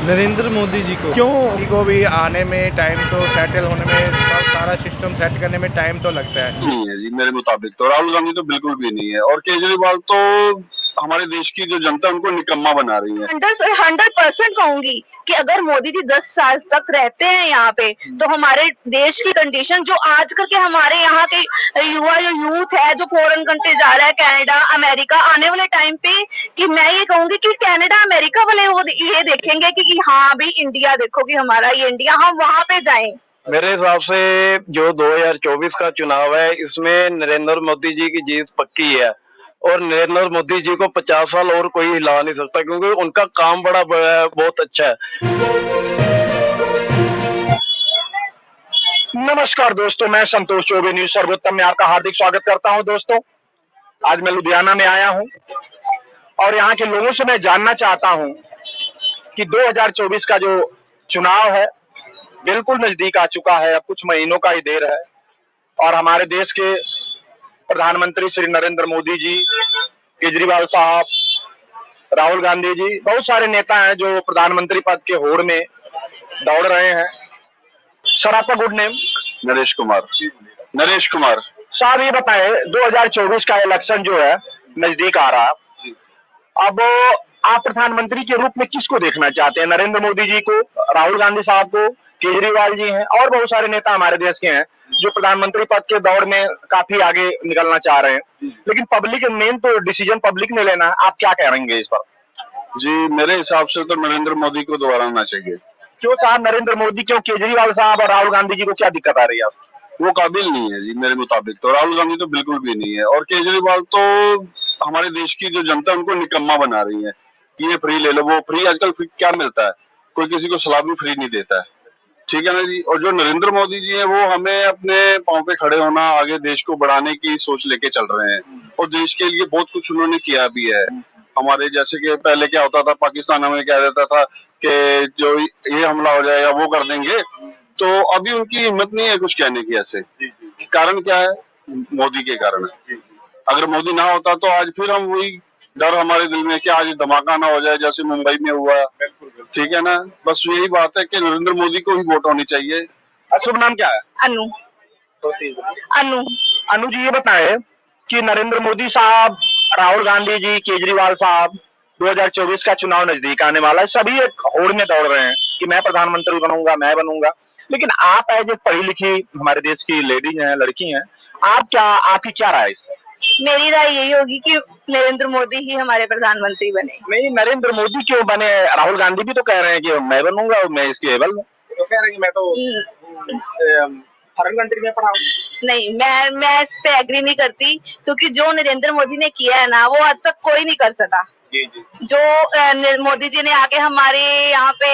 नरेंद्र मोदी जी को। क्यों? को भी आने में टाइम तो सेटल होने में सारा सिस्टम सेट करने में टाइम तो लगता है। नहीं है जी, मेरे मुताबिक तो राहुल गांधी तो बिल्कुल भी नहीं है, और केजरीवाल तो हमारे देश की जो जनता है उनको निकम्मा बना रही है। 100% कहूंगी कि अगर मोदी जी 10 साल तक रहते हैं यहाँ पे तो हमारे देश की कंडीशन जो आजकल के हमारे यहाँ के युवा जो यूथ है जो फॉरेन कंट्री जा रहा है, कनाडा, अमेरिका, आने वाले टाइम पे कि मैं ये कहूंगी कि कनाडा, अमेरिका वाले वो ये देखेंगे कि हाँ भी इंडिया देखो कि हमारा ये इंडिया, हम वहाँ पे जाएं। मेरे हिसाब से जो 2024 का चुनाव है इसमें नरेंद्र मोदी जी की जीत पक्की है, और नरेंद्र मोदी जी को 50 साल और कोई हिला नहीं सकता, क्योंकि उनका काम बड़ा बहुत अच्छा है। नमस्कार दोस्तों, मैं संतोष चौबे न्यूज सर्वोत्तम में आपका हार्दिक स्वागत करता हूं। दोस्तों, आज मैं लुधियाना में आया हूं और यहाँ के लोगों से मैं जानना चाहता हूं कि 2024 का जो चुनाव है बिल्कुल नजदीक आ चुका है, अब कुछ महीनों का ही देर है, और हमारे देश के प्रधानमंत्री श्री नरेंद्र मोदी जी, केजरीवाल साहब, राहुल गांधी जी, बहुत सारे नेता हैं जो प्रधानमंत्री पद के होड़ में दौड़ रहे हैं। सर, आपका गुड नेम? नरेश कुमार। नरेश कुमार साहब, ये बताएं 2024 का इलेक्शन जो है नजदीक आ रहा है, अब आप प्रधानमंत्री के रूप में किसको देखना चाहते हैं? नरेंद्र मोदी जी को, राहुल गांधी साहब को, केजरीवाल जी हैं, और बहुत सारे नेता हमारे देश के हैं जो प्रधानमंत्री पद के दौड़ में काफी आगे निकलना चाह रहे हैं, लेकिन पब्लिक मेन तो डिसीजन पब्लिक ने लेना है। आप क्या कहेंगे इस पर? जी, मेरे हिसाब से तो नरेंद्र मोदी को दोबारा आना चाहिए। क्यों साहब नरेंद्र मोदी, क्यों? केजरीवाल साहब और राहुल गांधी जी को क्या दिक्कत आ रही है आपको? वो काबिल नहीं है जी, मेरे मुताबिक तो राहुल गांधी तो बिल्कुल भी नहीं है, और केजरीवाल तो हमारे देश की जो जनता है उनको निकम्मा बना रही है। ये फ्री ले लो, वो फ्री, आजकल फ्री क्या मिलता है? कोई किसी को सलाह भी फ्री नहीं देता है, ठीक है ना जी। और जो नरेंद्र मोदी जी है वो हमें अपने पांव पे खड़े होना, आगे देश को बढ़ाने की सोच लेके चल रहे हैं, और देश के लिए बहुत कुछ उन्होंने किया भी है। हमारे जैसे कि पहले क्या होता था, पाकिस्तान हमें कह देता था कि जो ये हमला हो जाएगा वो कर देंगे, तो अभी उनकी हिम्मत नहीं है कुछ कहने की। ऐसे कारण क्या है? मोदी के कारण है। अगर मोदी ना होता तो आज फिर हम वही डर हमारे दिल में कि आज धमाका ना हो जाए जैसे मुंबई में हुआ, ठीक है ना। बस यही बात है कि नरेंद्र मोदी को ही वोट होनी चाहिए। शुभ नाम क्या है? अनु। अनु। अनु जी, ये बताएं कि नरेंद्र मोदी साहब, राहुल गांधी जी, केजरीवाल साहब, 2024 का चुनाव नजदीक आने वाला है, सभी एक होड़ में दौड़ रहे हैं कि मैं प्रधानमंत्री बनूंगा, मैं बनूंगा, लेकिन आप एज ए पढ़ी लिखी हमारे देश की लेडीज हैं, लड़की हैं, आपकी क्या राय है? मेरी राय यही होगी कि नरेंद्र मोदी ही हमारे प्रधानमंत्री बने। नहीं, नरेंद्र मोदी क्यों बने? राहुल गांधी भी तो कह रहे हैं कि मैं बनूंगा, मैं इसके एबल हूँ, तो कह रहे हैं कि मैं तो फॉरेन कंट्री में पढ़ा हूँ। नहीं, मैं इस पे एग्री नहीं करती, क्योंकि जो नरेंद्र मोदी ने किया है ना वो आज तक कोई नहीं कर सका। जी जी। जो मोदी जी ने आके हमारे यहाँ पे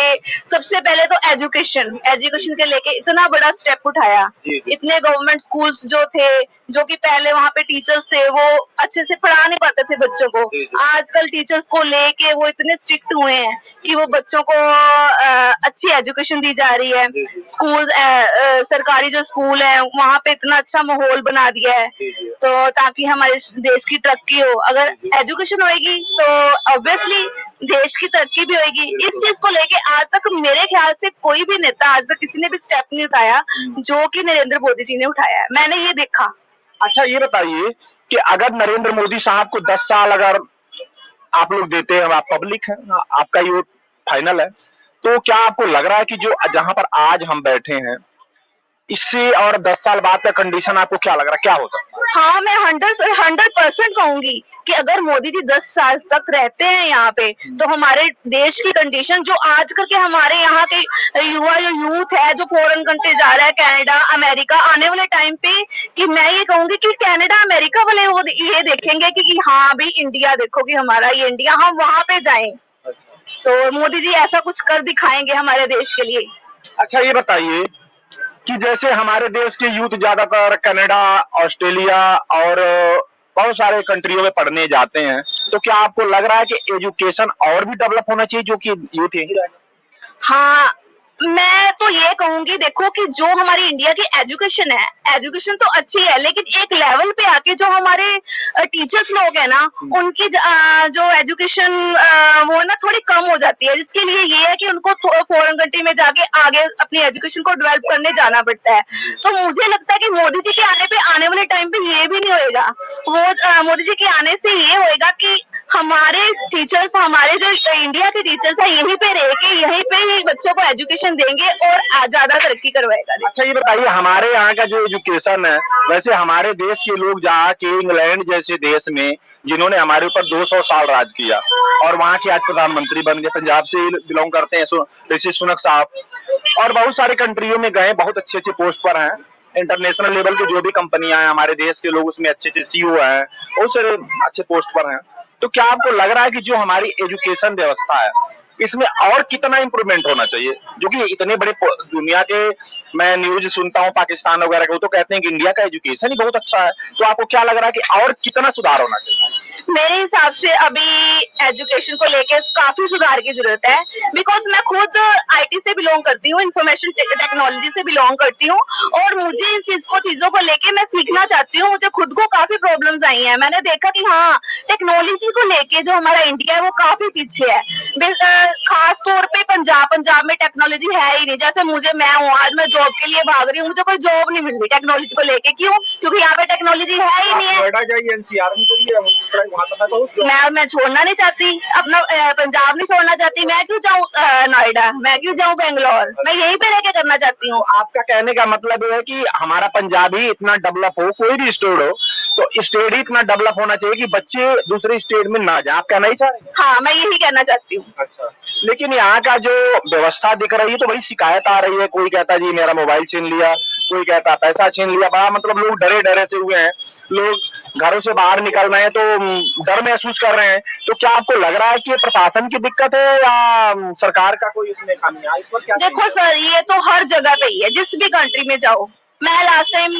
सबसे पहले तो एजुकेशन के लेके इतना बड़ा स्टेप उठाया। इतने गवर्नमेंट स्कूल्स जो थे, जो कि पहले वहाँ पे टीचर्स थे वो अच्छे से पढ़ा नहीं पाते थे बच्चों को, आजकल टीचर्स को लेके वो इतने स्ट्रिक्ट हुए हैं कि वो बच्चों को अच्छी एजुकेशन दी जा रही है। स्कूल, सरकारी जो स्कूल है वहाँ पे इतना अच्छा माहौल बना दिया है, तो ताकि हमारे देश की तरक्की हो। अगर एजुकेशन होगी तो ऑब्वियसली देश की तरक्की भी होगी। इस चीज को लेके आज तक मेरे ख्याल से कोई भी नेता, आज तक किसी ने भी स्टेप नहीं उठाया जो कि नरेंद्र मोदी जी ने उठाया है, मैंने ये देखा। अच्छा, ये बताइए कि अगर नरेंद्र मोदी साहब को 10 साल अगर आप लोग देते हैं, आप पब्लिक हैं, आपका ये फाइनल है, तो क्या आपको लग रहा है कि जो जहां पर आज हम बैठे हैं इससे और 10 साल बाद का कंडीशन आपको क्या लग रहा है, क्या हो सकता है? हाँ, मैं 100% कहूंगी कि अगर मोदी जी 10 साल तक रहते हैं यहाँ पे तो हमारे देश की कंडीशन जो आजकल के हमारे यहाँ के युवा जो यूथ है जो फॉरेन कंट्री जा रहा है, कनाडा, अमेरिका, आने वाले टाइम पे कि मैं ये कहूंगी कि कनाडा, अमेरिका वाले वो ये देखेंगे कि हाँ भी इंडिया देखो कि हमारा ये इंडिया, हम वहाँ पे जाएं। तो मोदी जी ऐसा कुछ कर दिखाएंगे हमारे देश के लिए। अच्छा, ये बताइए कि जैसे हमारे देश के यूथ ज्यादातर कनाडा, ऑस्ट्रेलिया और बहुत सारे कंट्रियों में पढ़ने जाते हैं, तो क्या आपको लग रहा है कि एजुकेशन और भी डेवलप होना चाहिए जो कि यूथ यही रहेगा? हाँ, मैं तो ये कहूंगी, देखो कि जो हमारी इंडिया की एजुकेशन है, एजुकेशन तो अच्छी है, लेकिन एक लेवल पे आके जो हमारे टीचर्स लोग हैं ना, उनकी जो एजुकेशन वो ना थोड़ी कम हो जाती है, जिसके लिए ये है कि उनको फॉरेन कंट्री में जाके आगे अपनी एजुकेशन को डेवलप करने जाना पड़ता है। तो मुझे लगता है कि मोदी जी के आने पे, आने वाले टाइम पे ये भी नहीं होएगा। वो मोदी जी के आने से ये होएगा कि हमारे टीचर्स, हमारे जो इंडिया के टीचर्स है, यहीं पे रह के यहीं पे ही बच्चों को एजुकेशन देंगे और ज्यादा तरक्की करवाएगा। अच्छा ये बताइए, हमारे यहाँ का जो एजुकेशन है, वैसे हमारे देश के लोग जाके इंग्लैंड जैसे देश में, जिन्होंने हमारे ऊपर 200 साल राज किया और वहाँ के आज प्रधानमंत्री बन गए, पंजाब से बिलोंग करते हैं ऋषि सुनक साहब, और बहुत सारे कंट्रियों में गए, बहुत अच्छे अच्छे पोस्ट पर हैं। इंटरनेशनल लेवल की जो भी कंपनियां हैं, हमारे देश के लोग उसमें अच्छे अच्छे सीईओ हैं, बहुत सारे अच्छे पोस्ट पर हैं। तो क्या आपको लग रहा है कि जो हमारी एजुकेशन व्यवस्था है, इसमें और कितना इंप्रूवमेंट होना चाहिए? जो कि इतने बड़े दुनिया के, मैं न्यूज सुनता हूँ पाकिस्तान वगैरह का, तो कहते हैं कि इंडिया का एजुकेशन ही बहुत अच्छा है। तो आपको क्या लग रहा है कि और कितना सुधार होना चाहिए? मेरे हिसाब से अभी एजुकेशन को लेके काफी सुधार की जरूरत है, बिकॉज मैं खुद आईटी से बिलोंग करती हूँ, इंफॉर्मेशन टेक्नोलॉजी से बिलोंग करती हूँ, और मुझे इन चीजों को लेके मैं सीखना चाहती हूँ। मुझे खुद को काफी प्रॉब्लम्स आई हैं, मैंने देखा कि हाँ, टेक्नोलॉजी को लेके जो हमारा इंडिया है वो काफी पीछे है। खास तौर पे पंजाब में टेक्नोलॉजी है ही नहीं। जैसे मैं हूँ, आज मैं जॉब के लिए भाग रही हूँ, मुझे कोई जॉब नहीं मिल रही टेक्नोलॉजी को लेके। क्यों? क्योंकि यहाँ पे टेक्नोलॉजी है ही नहीं है। मैं छोड़ना नहीं चाहती अपना, पंजाब नहीं छोड़ना चाहती। मैं क्यों जाऊँ नोएडा, मैं क्यों जाऊँ बेंगलोर, मैं यहीं पे रहकर करना चाहती हूँ। आपका कहने का मतलब है कि हमारा पंजाब ही इतना डेवलप हो, कोई भी स्टेट हो, तो स्टेट ही इतना डेवलप होना चाहिए कि बच्चे दूसरे स्टेट में ना जाए। आप कहना ही चाह रहे हैं? हाँ, मैं यही कहना चाहती हूँ। अच्छा, लेकिन यहाँ का जो व्यवस्था दिख रही है तो बड़ी शिकायत आ रही है। कोई कहता जी मेरा मोबाइल छीन लिया, कोई कहता पैसा छीन लिया। बड़ा मतलब लोग डरे डरे से हुए हैं, लोग घरों से बाहर निकल रहे हैं तो डर महसूस कर रहे हैं। तो क्या आपको लग रहा है कि ये प्रशासन की दिक्कत है या सरकार का कोई इसमें खामी है? इस पर क्या? देखो सर, ये तो हर जगह पे ही है, जिस भी कंट्री में जाओ। मैं लास्ट टाइम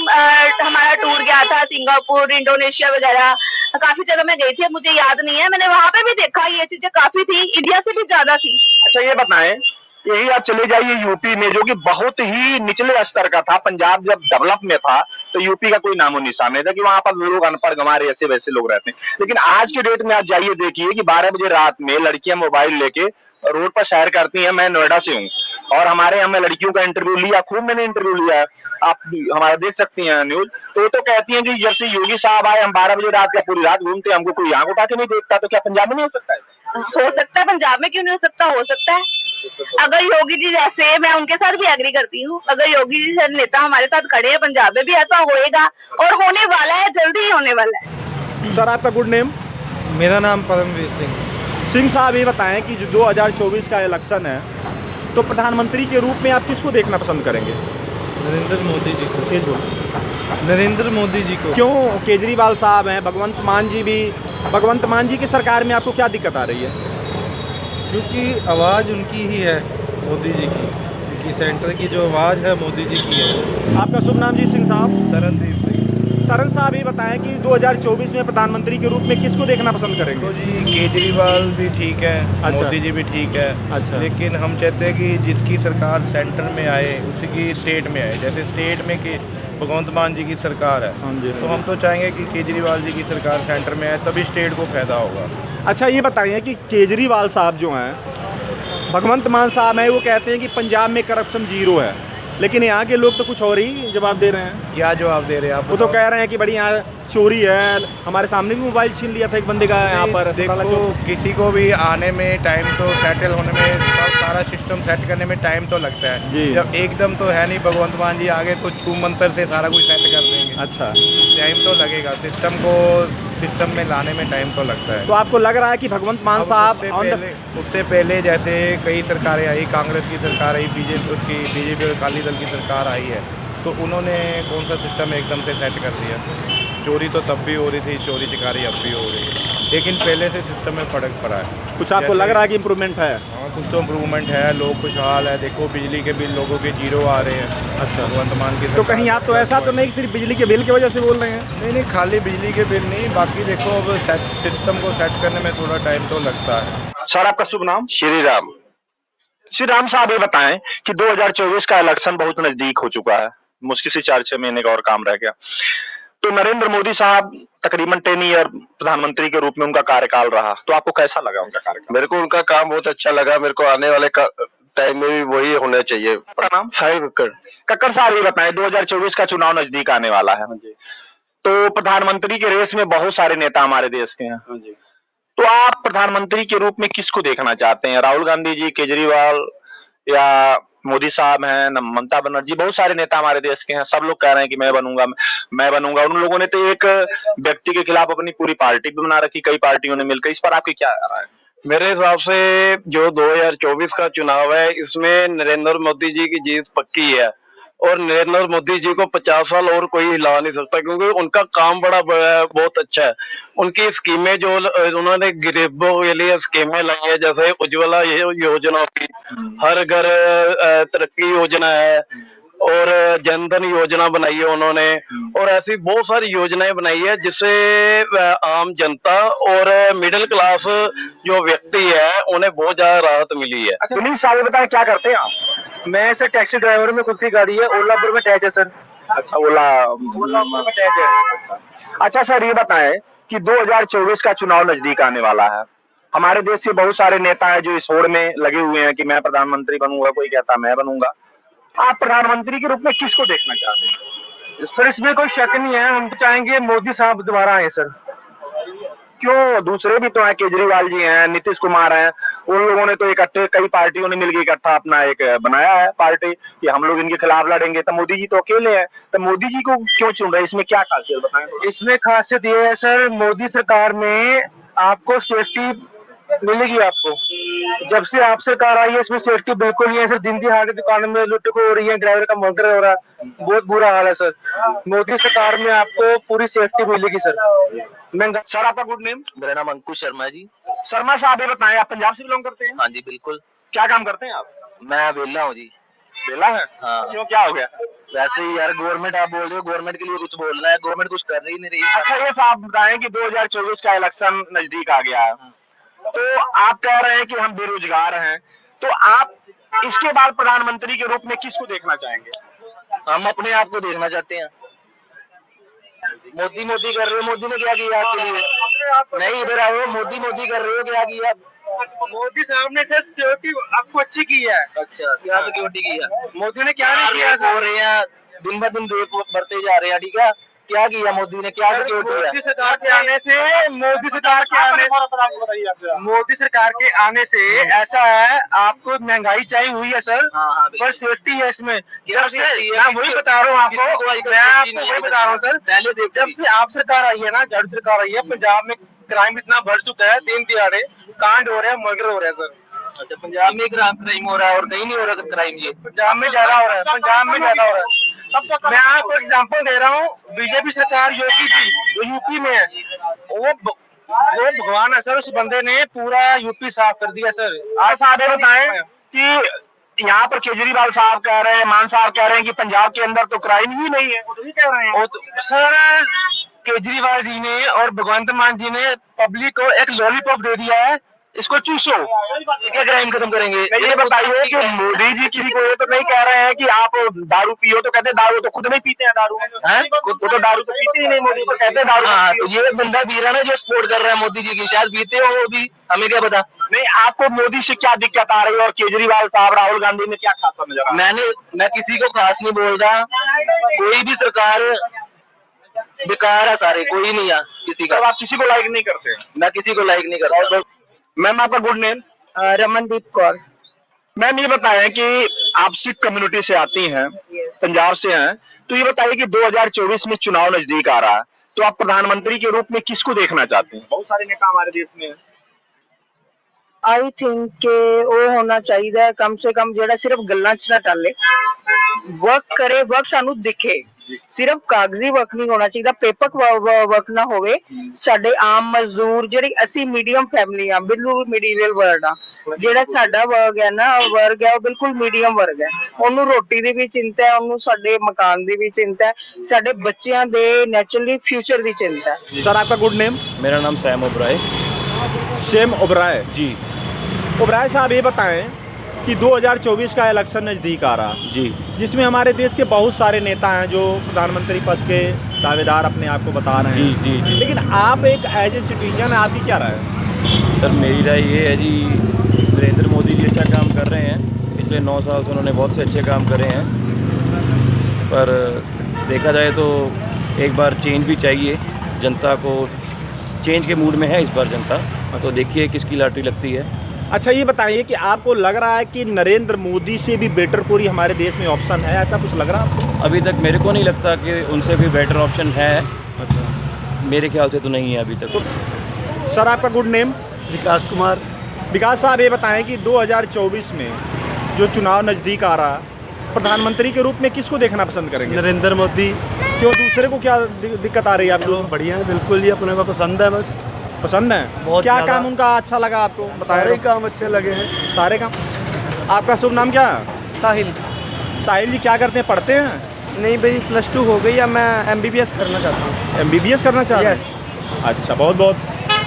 हमारा टूर गया था सिंगापुर, इंडोनेशिया वगैरह, काफी जगह में गई थी, मुझे याद नहीं है। मैंने वहां पे भी देखा ये चीजें काफी थी, इंडिया से भी ज्यादा थी। अच्छा ये बताएं, यही आप चले जाइए यूपी में, जो कि बहुत ही निचले स्तर का था। पंजाब जब डेवलप में था तो यूपी का कोई नामो निशान नहीं था, कि वहां पर लोग अनपढ़ गंवार ऐसे वैसे लोग रहते हैं। लेकिन आज के डेट में आप जाइए, देखिए कि 12 बजे रात में लड़कियां मोबाइल लेके रोड पर सैर करती हैं। मैं नोएडा से हूँ और हमारे यहाँ मैं लड़कियों का इंटरव्यू लिया, खूब मैंने इंटरव्यू लिया है, आप हमारा देख सकती हैं न्यूज। तो वो तो कहती हैं कि जब से योगी साहब आए हम 12 बजे रात या पूरी रात घूमते, हमको कोई आंख उठा के नहीं देखता। तो क्या पंजाब में नहीं हो सकता है? हो सकता है, पंजाब में क्यों नहीं हो सकता? हो सकता है। अगर योगी जी जैसे, मैं उनके साथ भी एग्री करती हूँ, अगर योगी जी से नेता हमारे साथ खड़े हैं, पंजाब में भी ऐसा होएगा और होने वाला है, जल्दी ही होने वाला है। सर आपका गुड नेम? मेरा नाम परमवीर सिंह साहब, ये बताएं कि जो 2024 का इलेक्शन है, तो प्रधानमंत्री के रूप में आप किसको देखना पसंद करेंगे? नरेंद्र मोदी जी को। नरेंद्र मोदी जी को। क्यों? केजरीवाल साहब हैं, भगवंत मान जी की सरकार में आपको क्या दिक्कत आ रही है? क्योंकि आवाज़ उनकी ही है, मोदी जी की, क्योंकि सेंटर की जो आवाज़ है मोदी जी की है। आपका शुभ नाम जी? सिंह साहब। तरणदीप सिंह। तरण साहब, ये बताएं कि 2024 में प्रधानमंत्री के रूप में किसको देखना पसंद करेंगे? तो जी केजरीवाल भी ठीक है, अच्छा। मोदी जी भी ठीक है। अच्छा। लेकिन हम चाहते हैं कि जिसकी सरकार सेंटर में आए उसी की स्टेट में आए। जैसे स्टेट में कि भगवंत मान जी की सरकार है, हाँ जी, तो हम तो चाहेंगे कि केजरीवाल जी की सरकार सेंटर में आए, तभी स्टेट को फायदा होगा। अच्छा ये बताइए कि केजरीवाल साहब जो हैं, भगवंत मान साहब हैं, वो कहते हैं कि पंजाब में करप्शन 0 है, लेकिन यहाँ के लोग तो कुछ और ही जवाब दे रहे हैं। क्या जवाब दे रहे हैं आप? वो तो कह रहे हैं कि बड़ी यहाँ चोरी है, हमारे सामने भी मोबाइल छीन लिया था एक बंदे का यहाँ पर। देखो, किसी को भी आने में टाइम तो, सेटल होने में, सारा सिस्टम सेट करने में टाइम तो लगता है जी। जब एकदम तो है नहीं, भगवंत मान जी आगे तो छू मंतर से सारा कुछ सेट कर देंगे। अच्छा, टाइम तो लगेगा, सिस्टम में लाने में टाइम तो लगता है। तो आपको लग रहा है कि भगवंत मान साहब उससे पहले जैसे कई सरकारें आई, कांग्रेस की सरकार आई, बीजेपी और अकाली दल की सरकार आई है, तो उन्होंने कौन सा सिस्टम एकदम से सेट कर दिया? चोरी तो तब भी हो रही थी, चोरी चिकारी अब भी हो रही है, लेकिन पहले से सिस्टम में फ़र्क पड़ा है। कुछ आपको लग रहा है कि इम्प्रूवमेंट है? हाँ, कुछ तो इम्प्रूवमेंट है, लोग खुशहाल है। देखो बिजली के बिल लोगों के 0 आ रहे हैं। अच्छा, भगवंत मान की तो कहीं आप तो ऐसा तो नहीं सिर्फ बिजली के बिल की वजह से बोल रहे हैं? नहीं, खाली बिजली के बिल नहीं, बाकी देखो अब सिस्टम को सेट करने में थोड़ा टाइम तो लगता है। सर आपका शुभ नाम? श्री राम। श्री राम साहब ये बताएं कि 2024 का इलेक्शन बहुत नजदीक हो चुका है, मुश्किल से 4-6 महीने का और काम रह गया। तो नरेंद्र मोदी साहब तकरीबन 10 ईयर प्रधानमंत्री के रूप में उनका कार्यकाल रहा, तो आपको कैसा लगा उनका कार्यकाल? मेरे को उनका काम बहुत अच्छा लगा। मेरे को आने वाले टाइम में भी वही होना चाहिए। आपका नाम? साहिल कक्कड़। कक्कड़ साहब ये बताएं, 2024 का चुनाव नजदीक आने वाला है, तो प्रधानमंत्री के रेस में बहुत सारे नेता हमारे देश के हैं, तो आप प्रधानमंत्री के रूप में किसको देखना चाहते हैं? राहुल गांधी जी, केजरीवाल या मोदी साहब हैं, ममता बनर्जी, बहुत सारे नेता हमारे देश के हैं, सब लोग कह रहे हैं कि मैं बनूंगा मैं बनूंगा। उन लोगों ने तो एक व्यक्ति के खिलाफ अपनी पूरी पार्टी भी बना रखी, कई पार्टियों ने मिलकर। इस पर आपकी क्या राय है? मेरे हिसाब से जो 2024 का चुनाव है, इसमें नरेंद्र मोदी जी की जीत पक्की है और नरेंद्र मोदी जी को 50 साल और कोई हिला नहीं सकता, क्योंकि उनका काम बड़ा बहुत अच्छा है। उनकी स्कीमें जो उन्होंने गरीबों के लिए स्कीमें लाई है, जैसे उज्ज्वला योजना की, हर घर तरक्की योजना है और जनधन योजना बनाई है उन्होंने, और ऐसी बहुत सारी योजनाएं बनाई है जिससे आम जनता और मिडिल क्लास जो व्यक्ति है उन्हें बहुत ज्यादा राहत मिली है। पुलिस साहब बताएं क्या करते हैं आप? मैं सर टैक्सी ड्राइवर में, खुद की गाड़ी है, ओलापुर में अटैच है सर। अच्छा, ओला में अटैच है। अच्छा सर ये बताएं कि 2024 का चुनाव नजदीक आने वाला है, हमारे देश के बहुत सारे नेता हैं जो इस होड़ में लगे हुए हैं कि मैं प्रधानमंत्री बनूंगा, कोई कहता मैं बनूंगा। आप प्रधानमंत्री के रूप में किसको देखना चाहते हैं? सर इसमें कोई शक नहीं है, हम तो चाहेंगे मोदी साहब दोबारा आए सर। क्यों? दूसरे भी तो हैं, केजरीवाल जी हैं, नीतीश कुमार हैं, उन लोगों ने तो इकट्ठे, कई पार्टियों ने मिलकर इकट्ठा अपना एक बनाया है पार्टी कि हम लोग इनके खिलाफ लड़ेंगे। तो मोदी जी तो अकेले हैं, तो मोदी जी को क्यों चुन रहे हैं? इसमें क्या खासियत बताएं? इसमें खासियत ये है सर, मोदी सरकार में आपको सेफ्टी मिलेगी। आपको जब से आप सरकार आई है इसमें सेफ्टी बिल्कुल नहीं है सर। दिन दिहाड़े दुकानों में लुट हो रही है, ड्राइवर का मर्डर हो रहा है, बहुत बुरा हाल है सर। मोदी सरकार में आपको पूरी सेफ्टी मिलेगी सर। सर आपका गुड नेम? मेरा नाम अंकुश शर्मा जी। शर्मा साहब ये बताएं, आप पंजाब से बिलोंग करते हैं? हाँ जी बिल्कुल। क्या काम करते हैं आप? मैं वेला हूँ जी। वेला है? हाँ। क्यों, क्या हो गया? वैसे ही यार, गवर्नमेंट आप बोल रहे हो, गवर्नमेंट के लिए कुछ बोलना है, गवर्नमेंट कुछ कर ही नहीं रही। अच्छा ये साहब बताएं कि 2024 का इलेक्शन नजदीक आ गया है, तो आप कह रहे हैं कि हम बेरोजगार हैं, तो आप इसके बाद प्रधानमंत्री के रूप में किसको देखना चाहेंगे? हम अपने आप को देखना चाहते हैं। मोदी मोदी कर रहे हो, मोदी ने क्या किया आपके लिए? नहीं, इधर आओ, मोदी मोदी कर रहे हो, क्या किया? मोदी साहब ने सर सिक्योरिटी आपको अच्छी की है। अच्छा, क्या सिक्योरिटी की है? मोदी ने क्या नहीं किया? हो रहे हैं दिन ब दिन रेप बढ़ते जा रहे हैं, ठीक है? क्या किया मोदी ने, क्या सिक्योरिटी है? मोदी सरकार के आने से मोदी सरकार के आने से ऐसा है, आपको महंगाई चाहिए हुई है सर, हाँ, पर सेफ्टी है इसमें। जब से मैं वही बता रहा हूँ आपको, मैं आपको वही बता रहा हूँ सर। जब से आप सरकार आई है ना, जब सरकार आई है, पंजाब में क्राइम इतना बढ़ चुका है, दिन दिहाड़े कांड हो रहे हैं, मर्डर हो रहे हैं सर। अच्छा, पंजाब में क्राइम हो रहा है और कहीं नहीं हो रहा क्राइम? ये पंजाब में ज्यादा हो रहा है, पंजाब में ज्यादा हो रहा है। मैं आपको एग्जांपल दे रहा हूँ, बीजेपी सरकार योगी की जो यूपी में है, वो भगवान है सर। उस बंदे ने पूरा यूपी साफ कर दिया सर। आप साहब ये बताएं कि यहाँ पर केजरीवाल साहब कह रहे हैं, मान साहब कह रहे हैं कि पंजाब के अंदर तो क्राइम ही नहीं है, वो तो नहीं कह रहे हैं। सर केजरीवाल जी ने और भगवंत मान जी ने पब्लिक को एक लॉलीपॉप दे दिया है, इसको चूसो, क्या क्राइम खत्म करेंगे? ये बताइए कि मोदी जी किसी को ये तो नहीं कह रहे हैं कि आप दारू पियो, तो कहते दारू तो खुद नहीं पीते हैं, दारू वो तो दारू तो पीते ही नहीं, मोदी तो कहते हैं दारू। हाँ, तो ये बंदा पी रहा है ना जो सपोर्ट कर रहा है मोदी जी की, शायद पीते हो वो भी, हमें क्या पता। नहीं, आपको मोदी से क्या दिक्कत आ रही है और केजरीवाल साहब, राहुल गांधी में क्या खास नजर आ रहा है? मैं किसी को खास नहीं बोल रहा, कोई भी सरकार बेकार है, सारे कोई नहीं है किसी का। आप किसी को लाइक नहीं करते? मैं किसी को लाइक नहीं करता। मैम आपका good name? Ramandeep Kaur. Ma'am ये बताएं कि आप सिख कम्युनिटी से आती हैं, पंजाब से हैं, तो ये बताइए कि 2024 में चुनाव नजदीक आ रहा है, तो आप प्रधानमंत्री के रूप में किसको देखना चाहते हैं? बहुत सारे नेता हमारे देश में हैं। आई थिंक के वो होना चाहिए कम से कम ਜਿਹੜਾ सिर्फ ਗੱਲਾਂ 'ਚ ਨਾ ਟਾਲੇ, वर्क करे, वर्क सानू दिखे, सिर्फ कागजी वर्क नहीं होना चाहिए, पेपर वर्क ना होवे। साडे आम मजदूर ਜਿਹੜੇ ਅਸੀਂ मीडियम फैमिली ਆ, बिल्कुल मीडियल वर्ग ਆ, ਜਿਹੜਾ ਸਾਡਾ वर्ग है ना, वर्ग है वो बिल्कुल मीडियम वर्ग है। ਉਹਨੂੰ ਰੋਟੀ ਦੀ ਵੀ ਚਿੰਤਾ ਹੈ, ਉਹਨੂੰ ਸਾਡੇ ਮਕਾਨ ਦੀ ਵੀ चिंता है, ਸਾਡੇ ਬੱਚਿਆਂ ਦੇ नेचुरली फ्यूचर ਦੀ चिंता है। सर आपका गुड नेम? मेरा नाम सैम ओबराय शेम ओबराय जी। ओबराय साहब ये बताएं कि 2024 का इलेक्शन नज़दीक आ रहा, जी जिसमें हमारे देश के बहुत सारे नेता हैं जो प्रधानमंत्री पद के दावेदार अपने आप को बता रहे हैं। जी जी। लेकिन आप एक एज ए सिटीजन, आपकी क्या राय है? सर मेरी राय ये है जी, नरेंद्र मोदी जी अच्छा काम कर रहे हैं। पिछले 9 साल से उन्होंने बहुत से अच्छे काम करे हैं, पर देखा जाए तो एक बार चेंज भी चाहिए। जनता को चेंज के मूड में है इस बार जनता, तो देखिए किसकी लॉटरी लगती है। अच्छा ये बताइए कि आपको लग रहा है कि नरेंद्र मोदी से भी बेटर कोई हमारे देश में ऑप्शन है, ऐसा कुछ लग रहा है आपको? अभी तक मेरे को नहीं लगता कि उनसे भी बेटर ऑप्शन है। अच्छा, मेरे ख्याल से तो नहीं है अभी तक। सर आपका गुड नेम? विकास कुमार। विकास साहब ये बताएं कि 2024 में जो चुनाव नज़दीक आ रहा है, प्रधानमंत्री के रूप में किसको देखना पसंद करेंगे? नरेंद्र मोदी। क्यों, दूसरे को क्या दिक्कत आ रही है आपको? बढ़िया है, बिल्कुल ही अपने को पसंद है। बस पसंद है। बहुत क्या ज़्यादा। काम उनका अच्छा लगा आपको? बताया सारे काम अच्छे लगे हैं। सारे काम। आपका शुभ नाम क्या है? साहिल। साहिल जी क्या करते हैं, पढ़ते हैं? नहीं भाई, +2 हो गई, अब मैं MBBS करना चाहता हूँ। MBBS करना चाहते हैं? Yes। अच्छा, बहुत बहुत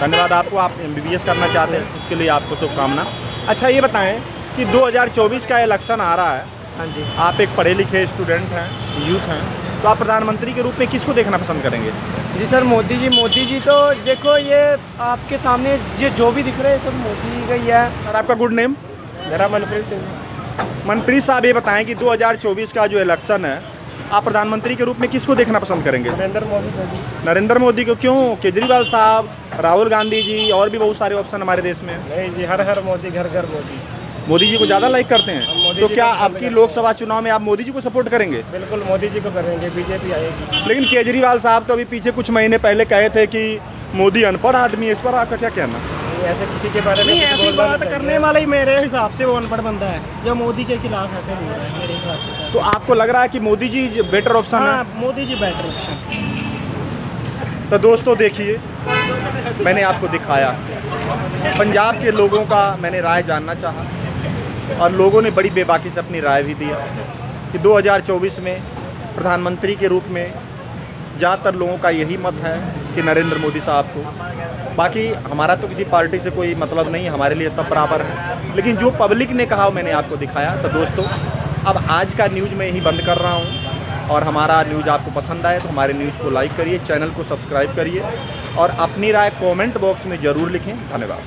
धन्यवाद आपको। आप MBBS करना चाहते हैं, उसके लिए आपको शुभकामना। अच्छा ये बताएं कि 2024 का इलेक्शन आ रहा है, हाँ जी। आप एक पढ़े लिखे स्टूडेंट हैं, यूथ हैं, तो आप प्रधानमंत्री के रूप में किसको देखना पसंद करेंगे? जी सर, मोदी जी तो देखो, ये आपके सामने ये जो भी दिख रहे हैं सब मोदी का ही है। सर आपका गुड नेम? मेरा मनप्रीत सिंह। मनप्रीत साहब ये बताएं कि 2024 का जो इलेक्शन है, आप प्रधानमंत्री के रूप में किसको देखना पसंद करेंगे? नरेंद्र मोदी। नरेंद्र मोदी को। क्यों? केजरीवाल साहब, राहुल गांधी जी और भी बहुत सारे ऑप्शन हमारे देश में हैं। नहीं जी, हर हर मोदी, घर घर मोदी। मोदी जी को ज़्यादा लाइक करते हैं, मोदी तो जी क्या को पसंद आपकी करते लोकसभा चुनाव में आप मोदी जी को सपोर्ट करेंगे? बिल्कुल मोदी जी को करेंगे, बीजेपी आएगी। लेकिन केजरीवाल साहब तो अभी पीछे कुछ महीने पहले कहे थे कि मोदी अनपढ़ आदमी है, इस पर आपका क्या कहना? नहीं, ऐसे किसी के बारे में नहीं, ऐसी बोलना बात नहीं करने चाहिए। वाला ही मेरे हिसाब से वो अनपढ़ बंदा है जो मोदी के खिलाफ ऐसे बोल रहा है, मेरे हिसाब से। तो आपको लग रहा है कि मोदी जी बेटर ऑप्शन हाँ, है? Modi ji better option. तो दोस्तों देखिए, मैंने आपको दिखाया, पंजाब के लोगों का मैंने राय जानना चाहा और लोगों ने बड़ी बेबाकी से अपनी राय भी दिया कि 2024 में प्रधानमंत्री के रूप में ज़्यादातर लोगों का यही मत है कि नरेंद्र मोदी साहब को। बाकी हमारा तो किसी पार्टी से कोई मतलब नहीं, हमारे लिए सब बराबर है, लेकिन जो पब्लिक ने कहा मैंने आपको दिखाया। तो दोस्तों अब आज का न्यूज़ मैं यही बंद कर रहा हूँ, और हमारा न्यूज़ आपको पसंद आए तो हमारे न्यूज़ को लाइक करिए, चैनल को सब्सक्राइब करिए और अपनी राय कमेंट बॉक्स में ज़रूर लिखें। धन्यवाद।